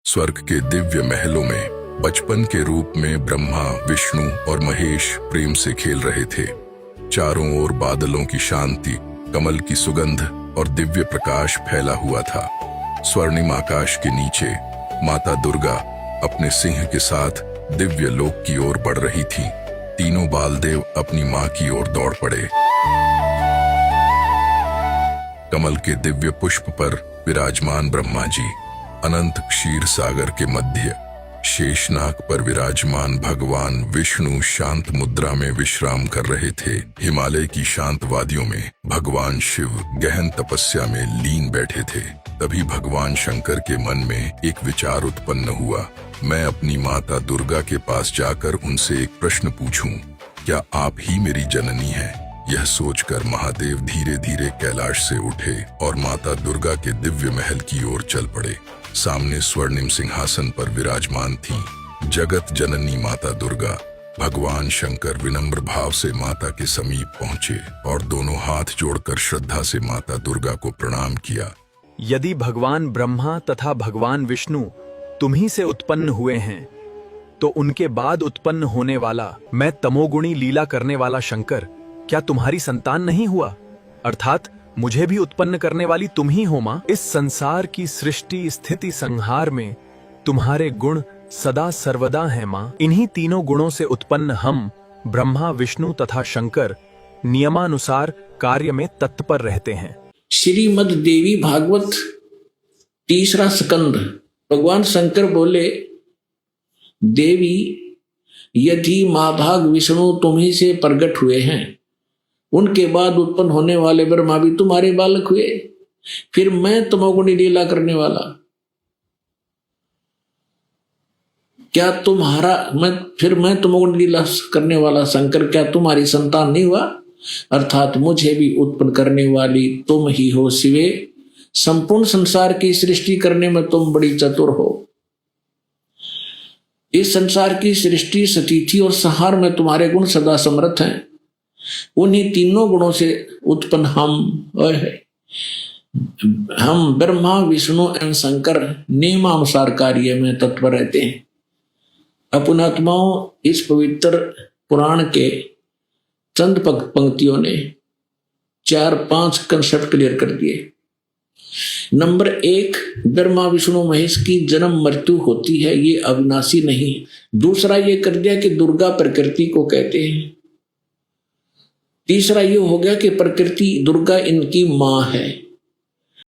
स्वर्ग के दिव्य महलों में बचपन के रूप में ब्रह्मा, विष्णु और महेश प्रेम से खेल रहे थे। चारों ओर बादलों की शांति, कमल की सुगंध और दिव्य प्रकाश फैला हुआ था। स्वर्णिम आकाश के नीचे माता दुर्गा अपने सिंह के साथ दिव्य लोक की ओर बढ़ रही थी। तीनों बालदेव अपनी मां की ओर दौड़ पड़े। कमल के दिव्य पुष्प पर विराजमान ब्रह्मा जी, अनंत क्षीर सागर के मध्य शेषनाग पर विराजमान भगवान विष्णु शांत मुद्रा में विश्राम कर रहे थे। हिमालय की शांत वादियों में भगवान शिव गहन तपस्या में लीन बैठे थे। तभी भगवान शंकर के मन में एक विचार उत्पन्न हुआ। मैं अपनी माता दुर्गा के पास जाकर उनसे एक प्रश्न पूछूं, क्या आप ही मेरी जननी हैं? यह सोचकर महादेव धीरे धीरे कैलाश से उठे और माता दुर्गा के दिव्य महल की ओर चल पड़े। सामने स्वर्णिम सिंहासन पर विराजमान थी जगत जननी माता दुर्गा। भगवान शंकर विनम्र भाव से माता के समीप पहुंचे और दोनों हाथ जोड़कर श्रद्धा से माता दुर्गा को प्रणाम किया। यदि भगवान ब्रह्मा तथा भगवान विष्णु तुम्ही से उत्पन्न हुए हैं, तो उनके बाद उत्पन्न होने वाला मैं तमोगुणी लीला करने वाला शंकर क्या तुम्हारी संतान नहीं हुआ? अर्थात मुझे भी उत्पन्न करने वाली तुम ही हो मां। इस संसार की सृष्टि स्थिति संहार में तुम्हारे गुण सदा सर्वदा हैं मां। इन्हीं तीनों गुणों से उत्पन्न हम ब्रह्मा, विष्णु तथा शंकर नियमानुसार कार्य में तत्पर रहते हैं। श्रीमद् देवी भागवत तीसरा स्कंद। भगवान शंकर बोले, देवी यदि महाभाग विष्णु तुम्ही से प्रकट हुए हैं, उनके बाद उत्पन्न होने वाले ब्रह्मा भी तुम्हारे बालक हुए, फिर मैं तमोगुणी लीला करने वाला क्या मैं तमोगुणी लीला करने वाला शंकर क्या तुम्हारी संतान नहीं हुआ? अर्थात मुझे भी उत्पन्न करने वाली तुम ही हो शिवे। संपूर्ण संसार की सृष्टि करने में तुम बड़ी चतुर हो। इस संसार की सृष्टि, स्थिति और संहार में तुम्हारे गुण सदा समर्थ हैं। उन्हीं तीनों गुणों से उत्पन्न हम ब्रह्मा, विष्णु एवं शंकर नियमानुसार कार्य में तत्पर रहते हैं। अपने आत्माओं, इस पवित्र पुराण के चंद पंक्तियों ने 4-5 कंसेप्ट क्लियर कर दिए। नंबर 1, ब्रह्मा, विष्णु, महेश की जन्म मृत्यु होती है, ये अविनाशी नहीं। दूसरा ये कर दिया कि दुर्गा प्रकृति को कहते हैं। तीसरा ये हो गया कि प्रकृति दुर्गा इनकी मां है।